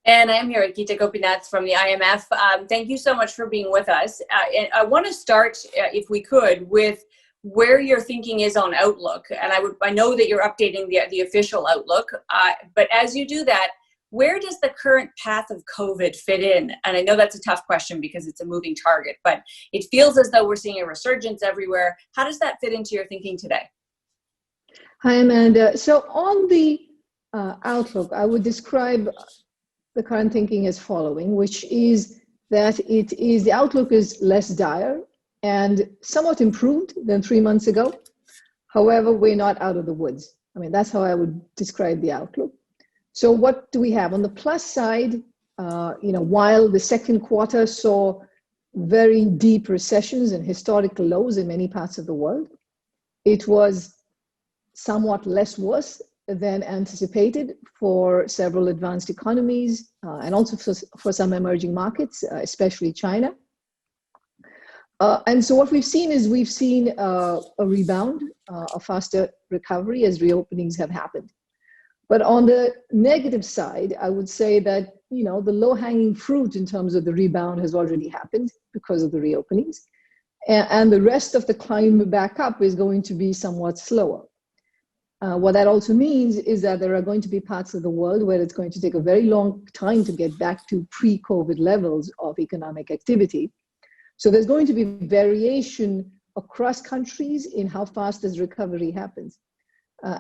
And I'm here at Gita Gopinath from the IMF. Thank you so much for being with us. And I want to start, if we could, with where your thinking is on outlook. And I know that you're updating the official outlook, but as you do that, where does the current path of COVID fit in? And I know that's a tough question because it's a moving target, but it feels as though we're seeing a resurgence everywhere. How does that fit into your thinking today? Hi, Amanda. So on the outlook, I would describe the current thinking as following, which is that the outlook is less dire and somewhat improved than 3 months ago. However, we're not out of the woods. I mean, that's how I would describe the outlook. So what do we have? On the plus side, while the second quarter saw very deep recessions and historical lows in many parts of the world, it was somewhat less worse than anticipated for several advanced economies and also for some emerging markets, especially China. And so what we've seen is a rebound, a faster recovery as reopenings have happened. But on the negative side, I would say that, the low-hanging fruit in terms of the rebound has already happened because of the reopenings. And the rest of the climb back up is going to be somewhat slower. What that also means is that there are going to be parts of the world where it's going to take a very long time to get back to pre-COVID levels of economic activity. So there's going to be variation across countries in how fast this recovery happens.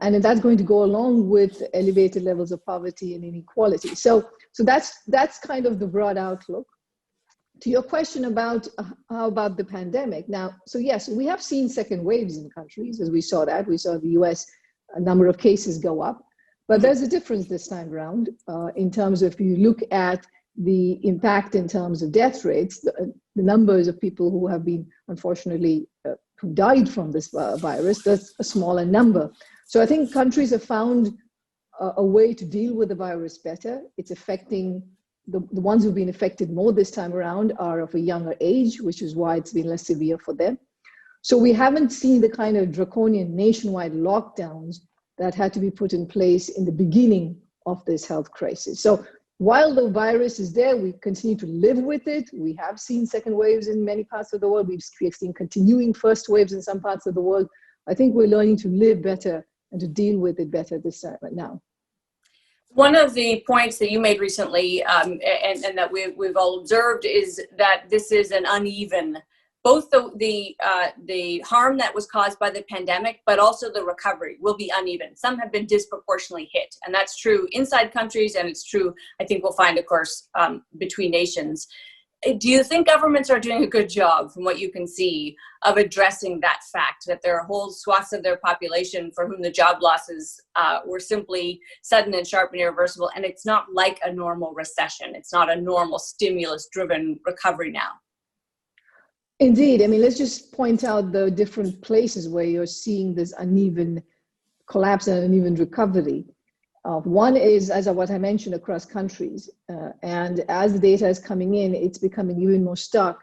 And that's going to go along with elevated levels of poverty and inequality. So that's kind of the broad outlook. To your question about how about the pandemic. Now, so yes, we have seen second waves in countries, as we saw that. We saw the US, a number of cases go up. But there's a difference this time around in terms of, if you look at the impact in terms of death rates, the numbers of people who have been, unfortunately, who died from this virus, that's a smaller number. So I think countries have found a way to deal with the virus better. It's affecting, the ones who've been affected more this time around are of a younger age, which is why it's been less severe for them. So we haven't seen the kind of draconian nationwide lockdowns that had to be put in place in the beginning of this health crisis. So while the virus is there, we continue to live with it. We have seen second waves in many parts of the world. We've seen continuing first waves in some parts of the world. I think we're learning to live better and to deal with it better this time right now. One of the points that you made recently and that we've all observed is that this is an uneven, both the harm that was caused by the pandemic, but also the recovery will be uneven. Some have been disproportionately hit, and that's true inside countries, and it's true, I think we'll find, of course, between nations. Do you think governments are doing a good job, from what you can see, of addressing that fact, that there are whole swaths of their population for whom the job losses were simply sudden and sharp and irreversible, and it's not like a normal recession. It's not a normal stimulus-driven recovery now. Indeed. I mean, let's just point out the different places where you're seeing this uneven collapse and uneven recovery. One is, as what I mentioned, across countries. And as the data is coming in, it's becoming even more stark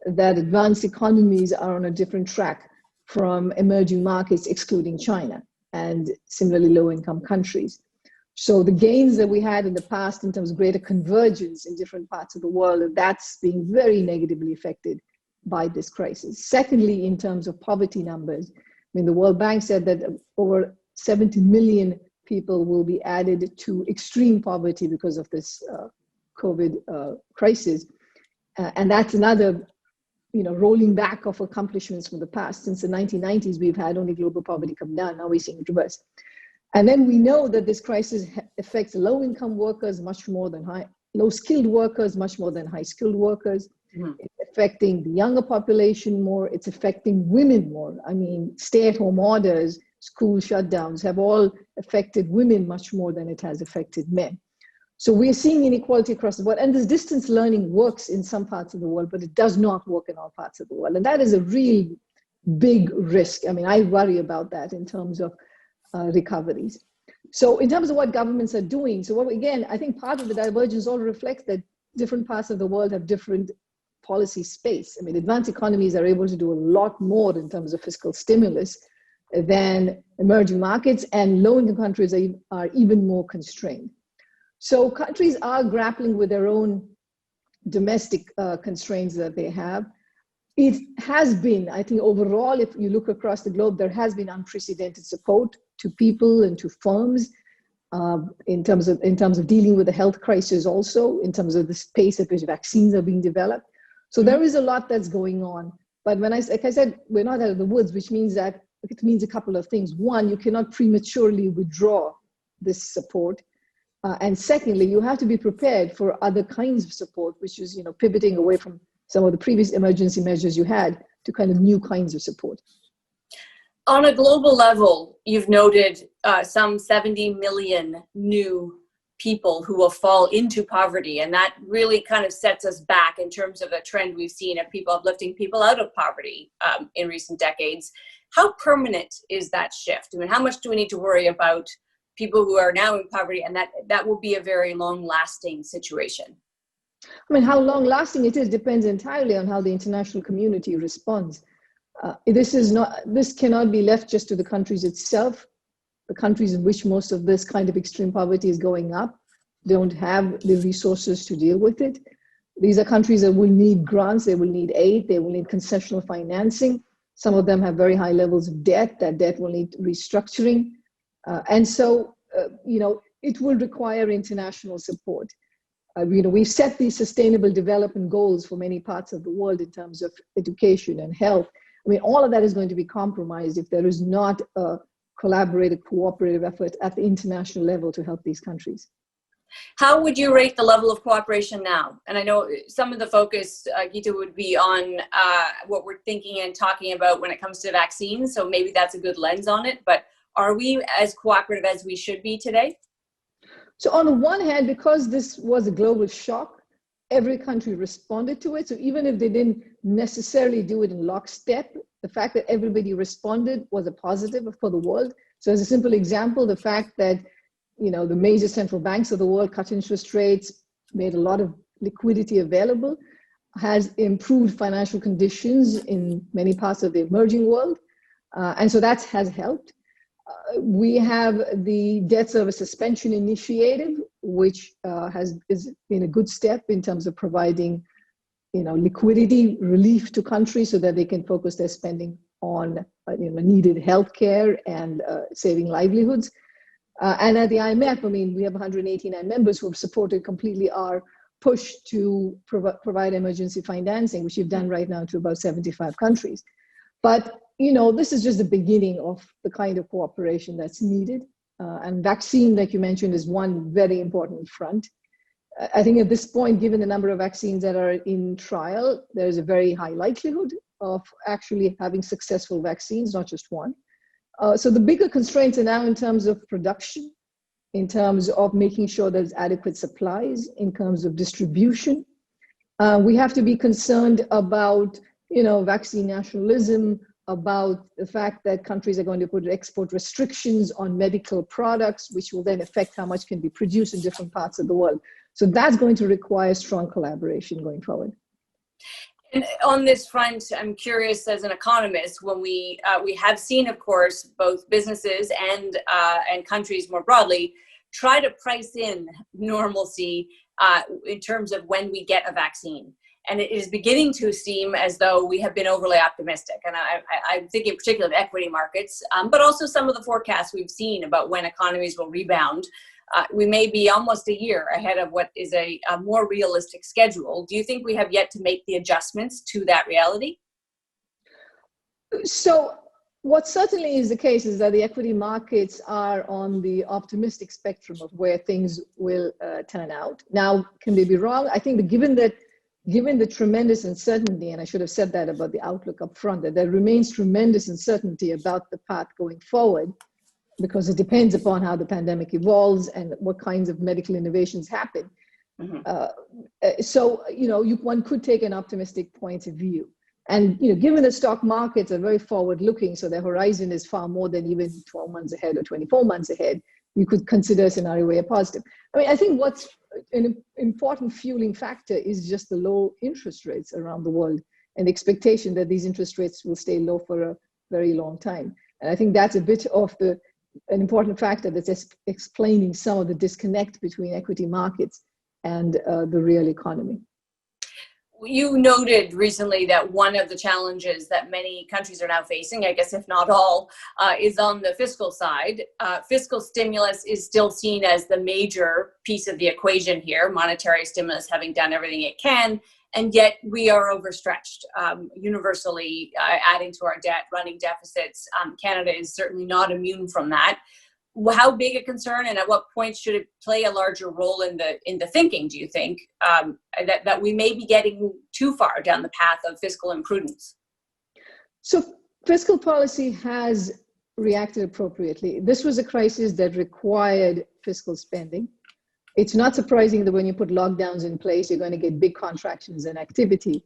that advanced economies are on a different track from emerging markets, excluding China, and similarly low-income countries. So the gains that we had in the past in terms of greater convergence in different parts of the world, that's being very negatively affected by this crisis. Secondly, in terms of poverty numbers, I mean, the World Bank said that over 70 million people will be added to extreme poverty because of this COVID crisis. And that's another, rolling back of accomplishments from the past. Since the 1990s, we've had only global poverty come down. Now we're seeing it reverse. And then we know that this crisis affects low-income workers much more than low-skilled workers, much more than high-skilled workers. Mm-hmm. It's affecting the younger population more. It's affecting women more. I mean, stay-at-home orders, school shutdowns have all affected women much more than it has affected men. So we're seeing inequality across the board. And this distance learning works in some parts of the world, but it does not work in all parts of the world. And that is a really big risk. I mean, I worry about that in terms of recoveries. So in terms of what governments are doing, I think part of the divergence all reflects that different parts of the world have different policy space. I mean, advanced economies are able to do a lot more in terms of fiscal stimulus than emerging markets, and low-income countries are even more constrained. So countries are grappling with their own domestic constraints that they have. It has been, I think overall, if you look across the globe, there has been unprecedented support to people and to firms in terms of dealing with the health crisis, also in terms of the pace at which vaccines are being developed. So there is a lot that's going on. But like I said, we're not out of the woods, which means that it means a couple of things. One, you cannot prematurely withdraw this support. And secondly, you have to be prepared for other kinds of support, which is, pivoting away from some of the previous emergency measures you had to kind of new kinds of support. On a global level, you've noted some 70 million new people who will fall into poverty. And that really kind of sets us back in terms of a trend we've seen of people uplifting people out of poverty in recent decades. How permanent is that shift? I mean, how much do we need to worry about people who are now in poverty, and that will be a very long-lasting situation? I mean, how long-lasting it is depends entirely on how the international community responds. This cannot be left just to the countries itself. The countries in which most of this kind of extreme poverty is going up don't have the resources to deal with it. These are countries that will need grants, they will need aid, they will need concessional financing. Some of them have very high levels of debt. That debt will need restructuring. And so, it will require international support. We've set these sustainable development goals for many parts of the world in terms of education and health. I mean, all of that is going to be compromised if there is not a collaborative, cooperative effort at the international level to help these countries. How would you rate the level of cooperation now? And I know some of the focus, Gita, would be on what we're thinking and talking about when it comes to vaccines. So maybe that's a good lens on it. But are we as cooperative as we should be today? So on the one hand, because this was a global shock, every country responded to it. So even if they didn't necessarily do it in lockstep, the fact that everybody responded was a positive for the world. So as a simple example, the fact that the major central banks of the world cut interest rates, made a lot of liquidity available, has improved financial conditions in many parts of the emerging world. And so that has helped. We have the debt service suspension initiative, which has been a good step in terms of providing liquidity relief to countries so that they can focus their spending on needed healthcare and saving livelihoods. And at the IMF, we have 189 members who have supported completely our push to provide emergency financing, which we've done right now to about 75 countries. But, this is just the beginning of the kind of cooperation that's needed. And vaccine, like you mentioned, is one very important front. I think at this point, given the number of vaccines that are in trial, there's a very high likelihood of actually having successful vaccines, not just one. So the bigger constraints are now in terms of production, in terms of making sure there's adequate supplies, in terms of distribution. We have to be concerned about, vaccine nationalism, about the fact that countries are going to put export restrictions on medical products, which will then affect how much can be produced in different parts of the world. So that's going to require strong collaboration going forward. And on this front, I'm curious, as an economist, when we have seen, of course, both businesses and countries more broadly try to price in normalcy in terms of when we get a vaccine. And it is beginning to seem as though we have been overly optimistic. And I'm thinking particularly of equity markets, but also some of the forecasts we've seen about when economies will rebound. We may be almost a year ahead of what is a more realistic schedule. Do you think we have yet to make the adjustments to that reality? So what certainly is the case is that the equity markets are on the optimistic spectrum of where things will turn out. Now, can they be wrong? I think that given the tremendous uncertainty, and I should have said that about the outlook up front, that there remains tremendous uncertainty about the path going forward, because it depends upon how the pandemic evolves and what kinds of medical innovations happen. Mm-hmm. So, one could take an optimistic point of view. And, given the stock markets are very forward-looking, so the horizon is far more than even 12 months ahead or 24 months ahead, you could consider a scenario where positive. I think what's an important fueling factor is just the low interest rates around the world and the expectation that these interest rates will stay low for a very long time. And I think that's a bit of the an important factor that's explaining some of the disconnect between equity markets and the real economy. You noted recently that one of the challenges that many countries are now facing, I guess if not all, is on the fiscal side. Fiscal stimulus is still seen as the major piece of the equation here, monetary stimulus having done everything it can, and yet we are overstretched, universally adding to our debt, running deficits. Canada is certainly not immune from that. How big a concern, and at what point should it play a larger role in the thinking, do you think, that we may be getting too far down the path of fiscal imprudence? So fiscal policy has reacted appropriately. This was a crisis that required fiscal spending. It's not surprising that when you put lockdowns in place, you're going to get big contractions in activity,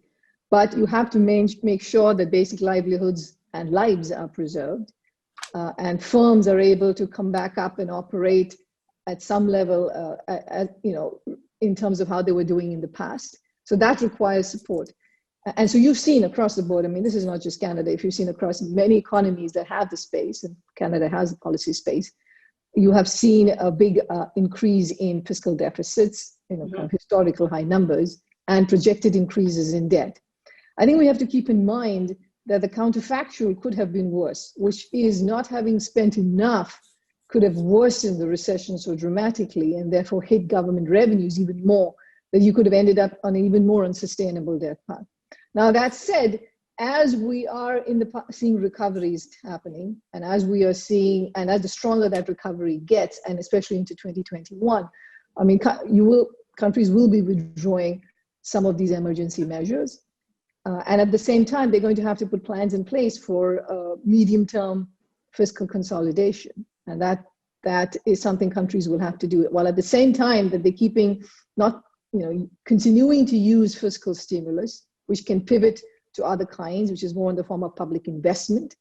but you have to make sure that basic livelihoods and lives are preserved. And firms are able to come back up and operate at some level, in terms of how they were doing in the past. So that requires support. And so you've seen across the board, I mean, this is not just Canada, if you've seen across many economies that have the space, and Canada has the policy space, you have seen a big increase in fiscal deficits, from historical high numbers, and projected increases in debt. I think we have to keep in mind that the counterfactual could have been worse, which is not having spent enough could have worsened the recession so dramatically and therefore hit government revenues even more, that you could have ended up on an even more unsustainable debt path. Now, that said, as we are seeing recoveries happening, and as we are seeing, and as the stronger that recovery gets, and especially into 2021, I mean, countries will be withdrawing some of these emergency measures. And at the same time, they're going to have to put plans in place for medium-term fiscal consolidation. And that is something countries will have to do, while at the same time that they're continuing to use fiscal stimulus, which can pivot to other kinds, which is more in the form of public investment.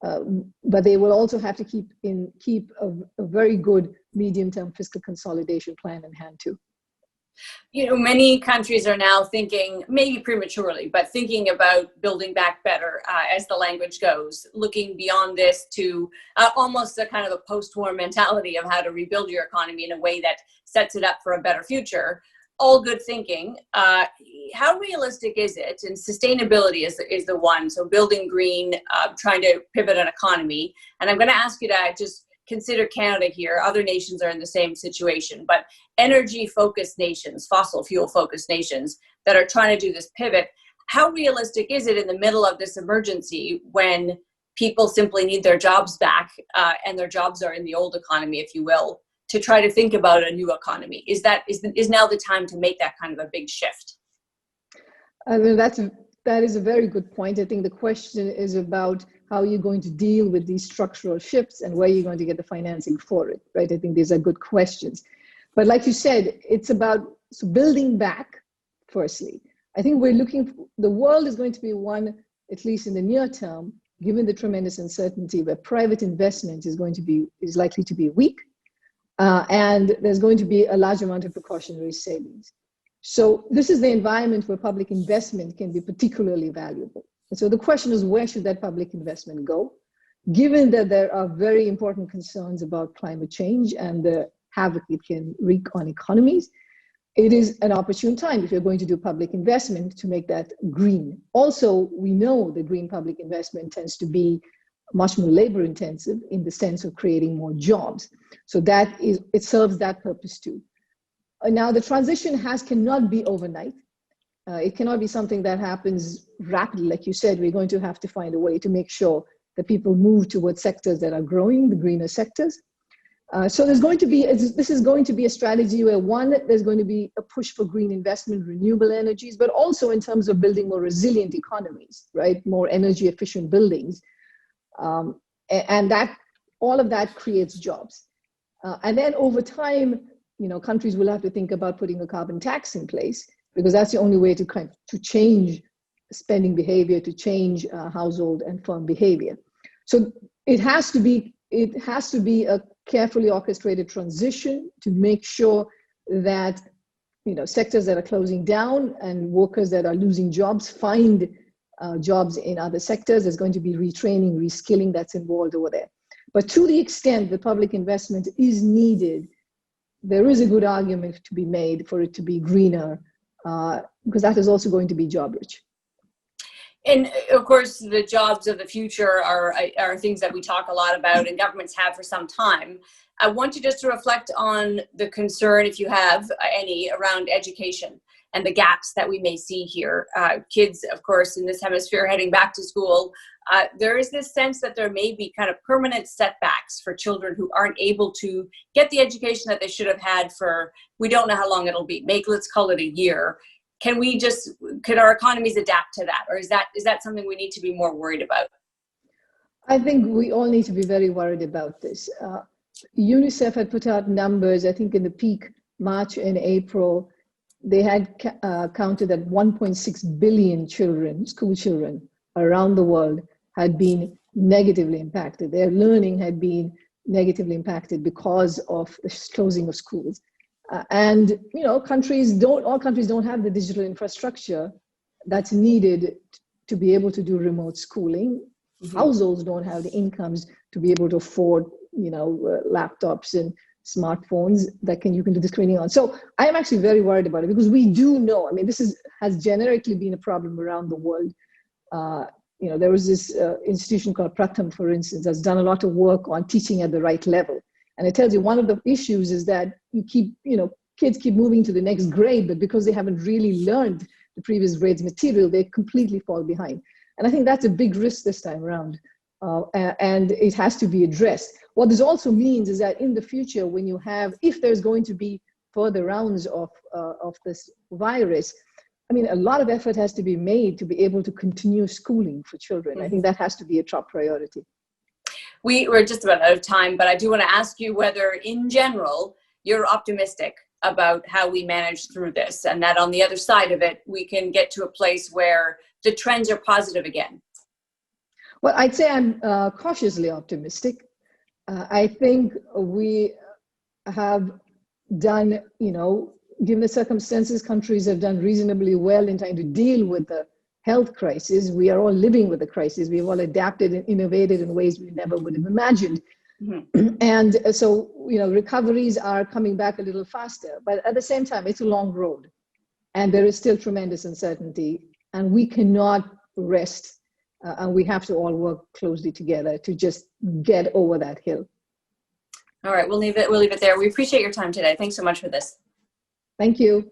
But they will also have to keep a very good medium-term fiscal consolidation plan in hand too. Many countries are now thinking, maybe prematurely, but thinking about building back better, as the language goes, looking beyond this to almost a kind of a post-war mentality of how to rebuild your economy in a way that sets it up for a better future. All good thinking. How realistic is it? And sustainability is the one. So building green, trying to pivot an economy. And I'm going to ask you to just consider Canada here. Other nations are in the same situation, but energy-focused nations, fossil fuel-focused nations that are trying to do this pivot, how realistic is it in the middle of this emergency when people simply need their jobs back, and their jobs are in the old economy, if you will, to try to think about a new economy? Is now the time to make that kind of a big shift? I mean, that is a very good point. I think the question is about how you're going to deal with these structural shifts and where you're going to get the financing for it, right? I think these are good questions. But like you said, it's about building back, firstly. I think the world is going to be one, at least in the near term, given the tremendous uncertainty, where private investment is likely to be weak, and there's going to be a large amount of precautionary savings. So this is the environment where public investment can be particularly valuable. And so the question is, where should that public investment go? Given that there are very important concerns about climate change and the havoc it can wreak on economies, it is an opportune time, if you're going to do public investment, to make that green. Also, we know that green public investment tends to be much more labor intensive in the sense of creating more jobs. So it serves that purpose too. Now, the transition cannot be overnight. It cannot be something that happens rapidly. Like you said, we're going to have to find a way to make sure that people move towards sectors that are growing, the greener sectors. So this is going to be a strategy where, one, there's going to be a push for green investment, renewable energies, but also in terms of building more resilient economies, right? More energy efficient buildings. And all of that creates jobs. And then over time, countries will have to think about putting a carbon tax in place, because that's the only way to change spending behavior, to change household and firm behavior. So it has to be a carefully orchestrated transition to make sure that sectors that are closing down and workers that are losing jobs find jobs in other sectors. There's going to be retraining, reskilling that's involved over there. But to the extent the public investment is needed, there is a good argument to be made for it to be greener, because that is also going to be job rich. And of course, the jobs of the future are things that we talk a lot about and governments have for some time. I want you just to reflect on the concern, if you have any, around education and the gaps that we may see here. Kids, of course, in this hemisphere heading back to school, there is this sense that there may be kind of permanent setbacks for children who aren't able to get the education that they should have had for, we don't know how long it'll be. Let's call it a year. Could our economies adapt to that? Or is that something we need to be more worried about? I think we all need to be very worried about this. UNICEF had put out numbers, I think in the peak March and April, they had counted that 1.6 billion children, school children around the world, had been negatively impacted. Their learning had been negatively impacted because of the closing of schools. And all countries don't have the digital infrastructure that's needed to be able to do remote schooling. Mm-hmm. Households don't have the incomes to be able to afford laptops and smartphones that you can do this training on. So I am actually very worried about it, because we do know, this has generically been a problem around the world. There was this institution called Pratham, for instance, that's done a lot of work on teaching at the right level. And it tells you one of the issues is that kids keep moving to the next grade, but because they haven't really learned the previous grade's material, they completely fall behind. And I think that's a big risk this time around. And it has to be addressed. What this also means is that in the future, if there's going to be further rounds of this virus, a lot of effort has to be made to be able to continue schooling for children. Mm-hmm. I think that has to be a top priority. We're just about out of time, but I do want to ask you whether, in general, you're optimistic about how we manage through this, and that on the other side of it, we can get to a place where the trends are positive again. Well, I'd say I'm cautiously optimistic. I think we have done, given the circumstances, countries have done reasonably well in trying to deal with the health crisis. We are all living with the crisis. We've all adapted and innovated in ways we never would have imagined. Mm-hmm. And so, recoveries are coming back a little faster. But at the same time, it's a long road. And there is still tremendous uncertainty. And we cannot rest. And we have to all work closely together to just get over that hill. All right, we'll leave it there. We appreciate your time today. Thanks so much for this. Thank you.